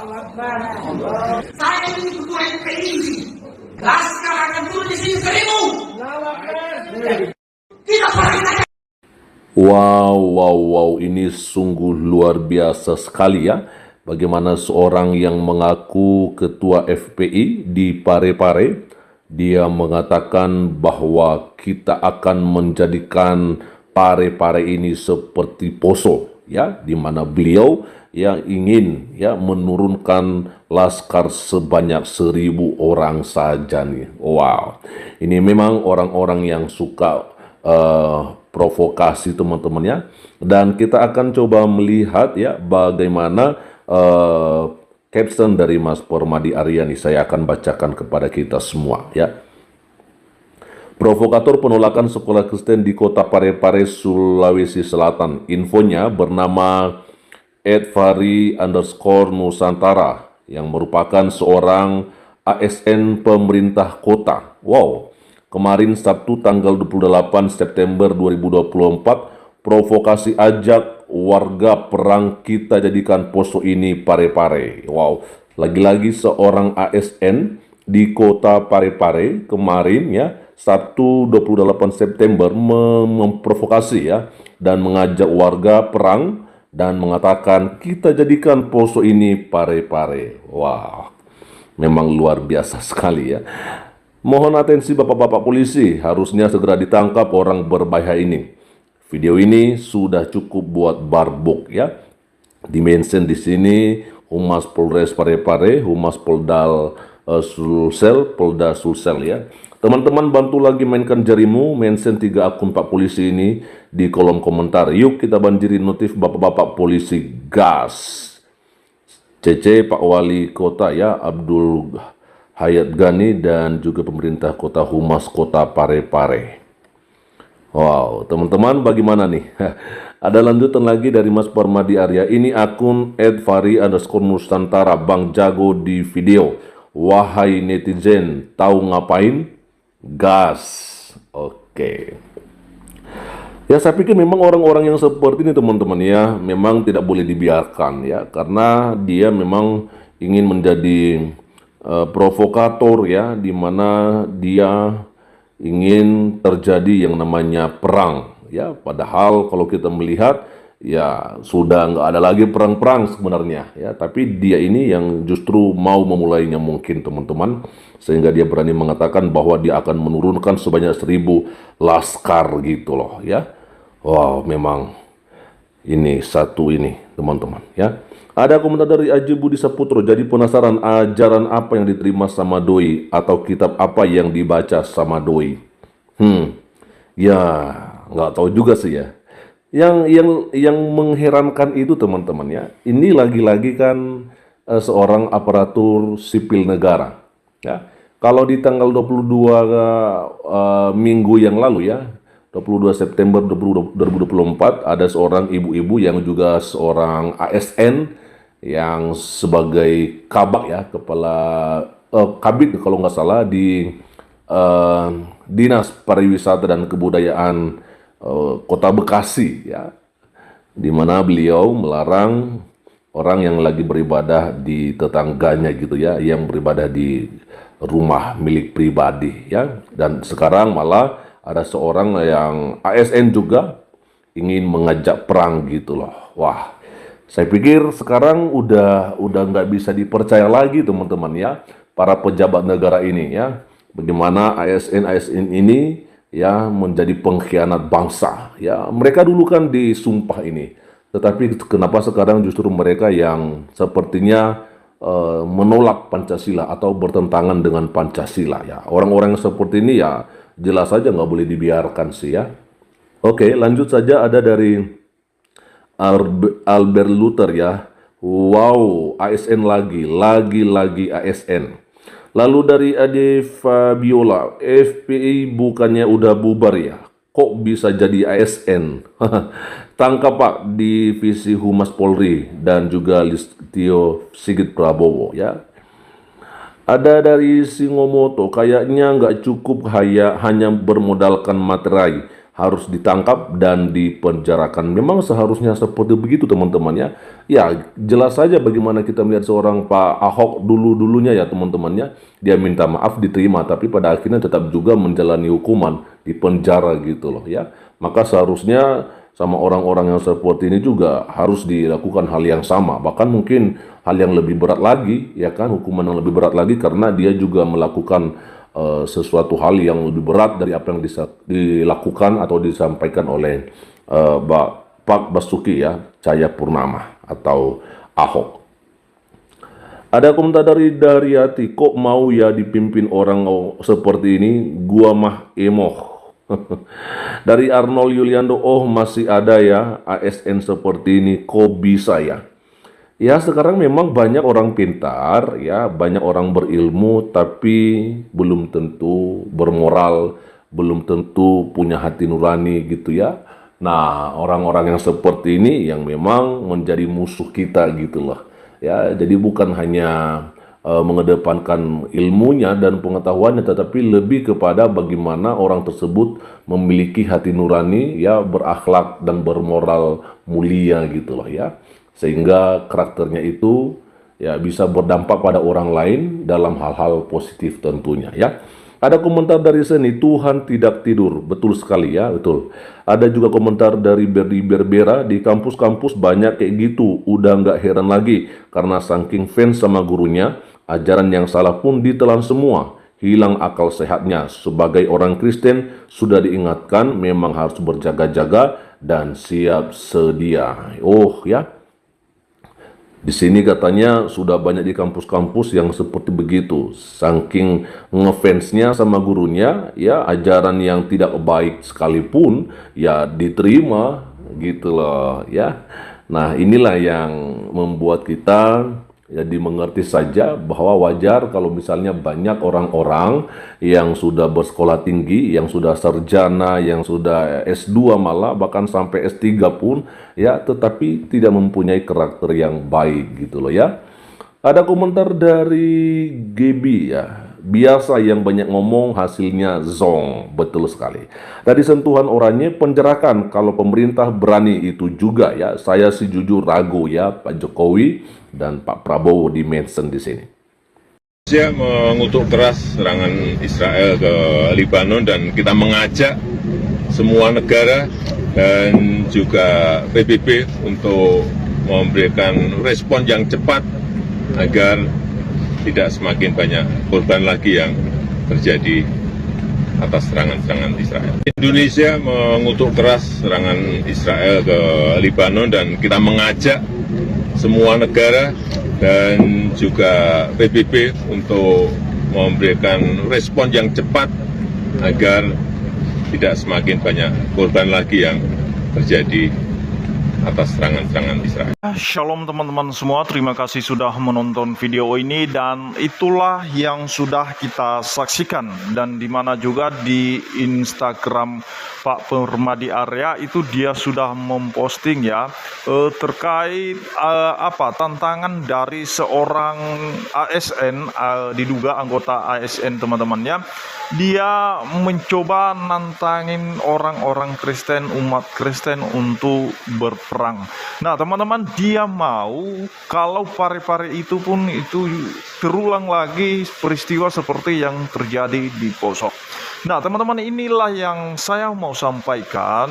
Saya ini ketua FPI. Laskar akan turun di sini 1000. Tidak pernah. Wow, ini sungguh luar biasa sekali ya. Bagaimana seorang yang mengaku ketua FPI di Parepare, dia mengatakan bahwa kita akan menjadikan Parepare ini seperti Poso, ya, di mana beliau yang ingin ya menurunkan laskar sebanyak 1000 orang saja nih. Wow, ini memang orang-orang yang suka provokasi teman-teman ya. Dan kita akan coba melihat ya bagaimana caption dari Mas Permadi Aryani. Saya akan bacakan kepada kita semua ya. Provokator penolakan sekolah Kristen di kota Parepare, Sulawesi Selatan. Infonya bernama @fari_nusantara yang merupakan seorang ASN pemerintah kota. Wow, kemarin Sabtu tanggal 28 September 2024, provokasi ajak warga perang kita jadikan Poso ini Parepare. Wow, lagi-lagi seorang ASN di kota Parepare kemarin ya, Sabtu 28 September memprovokasi ya dan mengajak warga perang dan mengatakan kita jadikan Poso ini Parepare. Wah, memang luar biasa sekali ya. Mohon atensi bapak-bapak polisi, harusnya segera ditangkap orang berbahaya ini. Video ini sudah cukup buat barbuk ya. Dimention di sini Humas Polres Parepare, Humas Polda Sulsel ya. Teman-teman bantu lagi mainkan jarimu, mention 3 akun Pak Polisi ini di kolom komentar. Yuk kita banjiri notif bapak-bapak polisi, gas. CC Pak Wali Kota ya, Abdul Hayat Gani, dan juga pemerintah kota, Humas Kota Parepare. Wow, teman-teman bagaimana nih? Ada lanjutan lagi dari Mas Permadi Arya. Ini akun @fari_nusantara, Bang Jago di video. Wahai netizen, tahu ngapain? Gas. Oke. Ya, saya pikir memang orang-orang yang seperti ini teman-teman ya, memang tidak boleh dibiarkan ya, karena dia memang ingin menjadi provokator ya, di mana dia ingin terjadi yang namanya perang ya. Padahal kalau kita melihat ya sudah nggak ada lagi perang-perang sebenarnya ya, tapi dia ini yang justru mau memulainya mungkin teman-teman, sehingga dia berani mengatakan bahwa dia akan menurunkan sebanyak 1000 laskar gitu loh ya. Wow, memang ini satu ini teman-teman ya. Ada komentar dari Aji Budi Saputro, jadi penasaran ajaran apa yang diterima sama doi atau kitab apa yang dibaca sama doi. Ya nggak tahu juga sih ya. Yang mengherankan itu teman-teman ya, ini lagi-lagi kan seorang aparatur sipil negara ya. Kalau di tanggal 22 minggu yang lalu ya, 22 September 2024, ada seorang ibu-ibu yang juga seorang ASN yang sebagai kabak ya, kepala kabit kalau nggak salah di Dinas Pariwisata dan Kebudayaan Kota Bekasi ya, di mana beliau melarang orang yang lagi beribadah di tetangganya gitu ya, yang beribadah di rumah milik pribadi ya. Dan sekarang malah ada seorang yang ASN juga ingin mengajak perang gitu loh. Wah, saya pikir sekarang udah nggak bisa dipercaya lagi teman-teman ya, para pejabat negara ini ya. Bagaimana ASN ini ya menjadi pengkhianat bangsa ya. Mereka dulu kan disumpah ini, tetapi kenapa sekarang justru mereka yang sepertinya menolak Pancasila atau bertentangan dengan Pancasila ya. Orang-orang yang seperti ini ya jelas saja nggak boleh dibiarkan sih ya. Oke, lanjut saja. Ada dari Albert Luther ya. Wow, ASN lagi ASN. Lalu dari Ade Fabiola, FPI bukannya udah bubar ya? Kok bisa jadi ASN? Tangkap Pak, Divisi Humas Polri, dan juga Listio Sigit Prabowo ya. Ada dari Singomoto, kayaknya nggak cukup hanya bermodalkan materai, harus ditangkap dan dipenjarakan. Memang seharusnya seperti begitu teman-teman ya. Ya jelas saja bagaimana kita melihat seorang Pak Ahok dulunya ya teman-temannya. Dia minta maaf diterima tapi pada akhirnya tetap juga menjalani hukuman di penjara gitu loh ya. Maka seharusnya sama orang-orang yang seperti ini juga harus dilakukan hal yang sama. Bahkan mungkin hal yang lebih berat lagi, ya kan, hukuman yang lebih berat lagi karena dia juga melakukan sesuatu hal yang lebih berat dari apa yang dilakukan atau disampaikan oleh Pak Basuki ya, Cahayapurnama atau Ahok. Ada komentar dari Daryati, kok mau ya dipimpin orang seperti ini, gua mah emoh. Dari Arnold Yuliando, oh masih ada ya ASN seperti ini, kok bisa ya? Ya sekarang memang banyak orang pintar ya, banyak orang berilmu tapi belum tentu bermoral, belum tentu punya hati nurani gitu ya. Nah orang-orang yang seperti ini yang memang menjadi musuh kita gitu loh ya. Jadi bukan hanya mengedepankan ilmunya dan pengetahuannya, tetapi lebih kepada bagaimana orang tersebut memiliki hati nurani, ya berakhlak dan bermoral mulia gitu loh ya, sehingga karakternya itu ya bisa berdampak pada orang lain dalam hal-hal positif tentunya ya. Ada komentar dari Seni, Tuhan tidak tidur. Betul sekali ya, betul. Ada juga komentar dari Berdi Berbera, di kampus-kampus banyak kayak gitu. Udah nggak heran lagi, karena saking fans sama gurunya, ajaran yang salah pun ditelan semua. Hilang akal sehatnya. Sebagai orang Kristen, sudah diingatkan memang harus berjaga-jaga dan siap sedia. Oh ya. Di sini katanya sudah banyak di kampus-kampus yang seperti begitu. Saking ngefansnya sama gurunya, ya ajaran yang tidak baik sekalipun ya diterima gitu loh ya. Nah, inilah yang membuat kita jadi mengerti saja bahwa wajar kalau misalnya banyak orang-orang yang sudah bersekolah tinggi, yang sudah sarjana, yang sudah S2 malah, bahkan sampai S3 pun, ya tetapi tidak mempunyai karakter yang baik gitu loh ya. Ada komentar dari Gebi ya, biasa yang banyak ngomong hasilnya zong, betul sekali. Dari sentuhan oranye penjarakan, kalau pemerintah berani itu juga ya, saya sih jujur ragu ya Pak Jokowi dan Pak Prabowo di mention di sini. Indonesia mengutuk keras serangan Israel ke Lebanon dan kita mengajak semua negara dan juga PBB untuk memberikan respon yang cepat agar tidak semakin banyak korban lagi yang terjadi atas serangan-serangan Israel. Indonesia mengutuk keras serangan Israel ke Lebanon dan kita mengajak semua negara dan juga PBB untuk memberikan respon yang cepat agar tidak semakin banyak korban lagi yang terjadi atas serangan-serangan Israel. Shalom teman-teman semua, terima kasih sudah menonton video ini, dan itulah yang sudah kita saksikan, dan dimana juga di Instagram Pak Permadi Arya itu dia sudah memposting ya terkait tantangan dari seorang ASN, diduga anggota ASN teman-teman ya. Dia mencoba nantangin orang-orang Kristen, umat Kristen untuk berperang. Nah teman-teman, dia mau kalau pare-pare itu pun itu terulang lagi peristiwa seperti yang terjadi di Poso. Nah teman-teman, inilah yang saya mau sampaikan.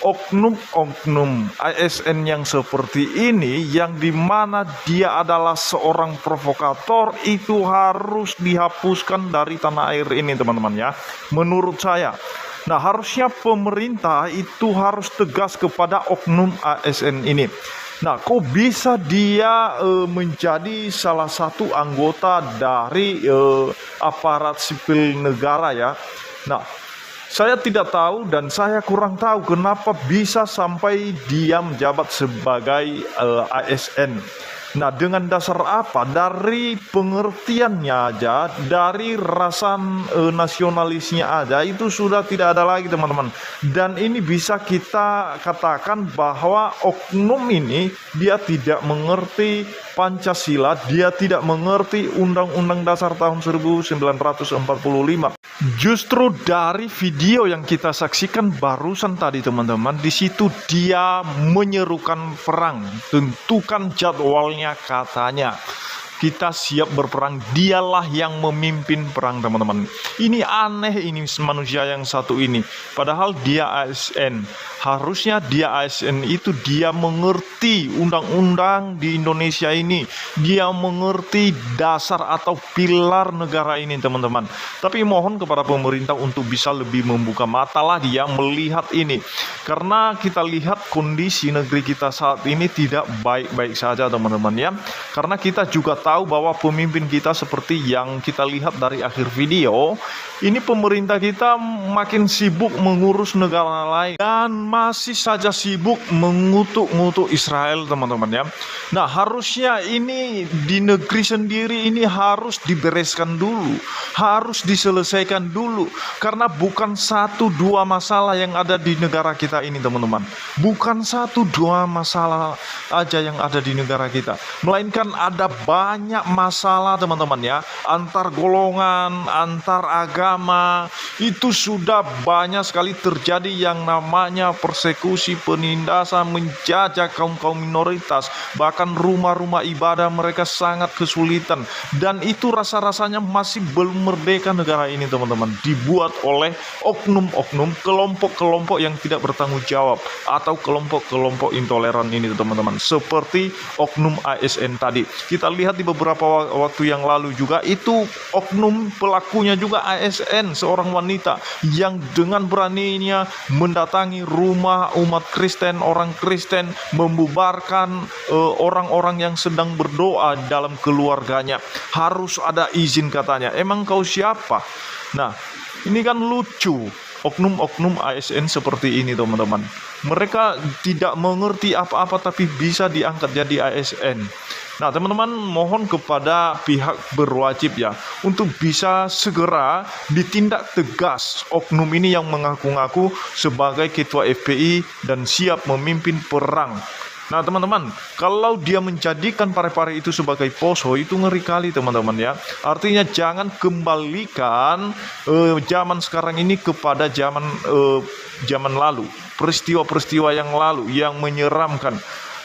Oknum-oknum ASN yang seperti ini, yang dimana dia adalah seorang provokator, itu harus dihapuskan dari tanah air ini teman-teman ya, menurut saya. Nah harusnya pemerintah itu harus tegas kepada oknum ASN ini. Nah kok bisa dia menjadi salah satu anggota dari aparat sipil negara ya. Nah saya tidak tahu dan saya kurang tahu kenapa bisa sampai dia menjabat sebagai ASN. Nah dengan dasar apa? Dari pengertiannya aja, dari rasa nasionalisnya aja, itu sudah tidak ada lagi teman-teman. Dan ini bisa kita katakan bahwa oknum ini dia tidak mengerti Pancasila, dia tidak mengerti Undang-Undang Dasar tahun 1945. Justru dari video yang kita saksikan barusan tadi teman-teman, di situ dia menyerukan perang, tentukan jadwalnya katanya. Kita siap berperang, dialah yang memimpin perang teman-teman. Ini aneh ini manusia yang satu ini. Padahal dia ASN. Harusnya dia ASN itu dia mengerti undang-undang di Indonesia ini. Dia mengerti dasar atau pilar negara ini teman-teman. Tapi mohon kepada pemerintah untuk bisa lebih membuka mata lah dia melihat ini. Karena kita lihat kondisi negeri kita saat ini tidak baik-baik saja teman-teman ya. Karena kita juga tahu bahwa pemimpin kita seperti yang kita lihat dari akhir video, ini pemerintah kita makin sibuk mengurus negara lain dan masih saja sibuk mengutuk-ngutuk Israel teman-teman ya. Nah harusnya ini di negeri sendiri ini harus dibereskan dulu, harus diselesaikan dulu, karena bukan 1-2 masalah yang ada di negara kita ini teman-teman. Bukan 1-2 masalah aja yang ada di negara kita, melainkan ada banyak masalah teman-teman ya, antar golongan, antar agama. Itu sudah banyak sekali terjadi yang namanya persekusi, penindasan, menjajah kaum-kaum minoritas. Bahkan rumah-rumah ibadah mereka sangat kesulitan. Dan itu rasa-rasanya masih belum merdeka negara ini teman-teman, dibuat oleh oknum-oknum, kelompok-kelompok yang tidak bertanggung jawab, atau kelompok-kelompok intoleran ini teman-teman, seperti oknum ASN tadi. Kita lihat di beberapa waktu yang lalu juga, itu oknum pelakunya juga ASN, seorang wanita yang dengan beraninya mendatangi rumah umat Kristen, orang Kristen, membubarkan orang-orang yang sedang berdoa dalam keluarganya. Harus ada izin katanya. Emang kau siapa? Nah, ini kan lucu. Oknum-oknum ASN seperti ini teman-teman. Mereka tidak mengerti apa-apa tapi bisa diangkat jadi ASN. Nah teman-teman, mohon kepada pihak berwajib ya untuk bisa segera ditindak tegas oknum ini yang mengaku-ngaku sebagai ketua FPI dan siap memimpin perang. Nah teman-teman, kalau dia menjadikan pare-pare itu sebagai poso, itu ngeri kali teman-teman ya. Artinya jangan kembalikan zaman sekarang ini kepada zaman lalu, peristiwa-peristiwa yang lalu yang menyeramkan.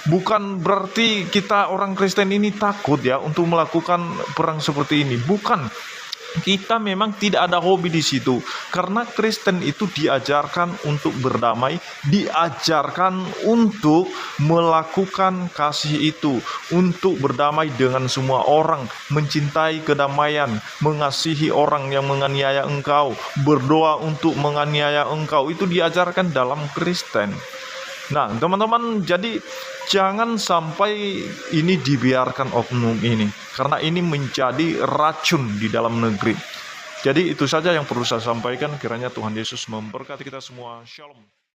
Bukan berarti kita orang Kristen ini takut ya untuk melakukan perang seperti ini. Bukan. Kita memang tidak ada hobi di situ, karena Kristen itu diajarkan untuk berdamai, diajarkan untuk melakukan kasih itu, untuk berdamai dengan semua orang, mencintai kedamaian, mengasihi orang yang menganiaya engkau, berdoa untuk menganiaya engkau. Itu diajarkan dalam Kristen. Nah teman-teman, jadi jangan sampai ini dibiarkan oknum ini, karena ini menjadi racun di dalam negeri. Jadi itu saja yang perlu saya sampaikan. Kiranya Tuhan Yesus memberkati kita semua. Shalom.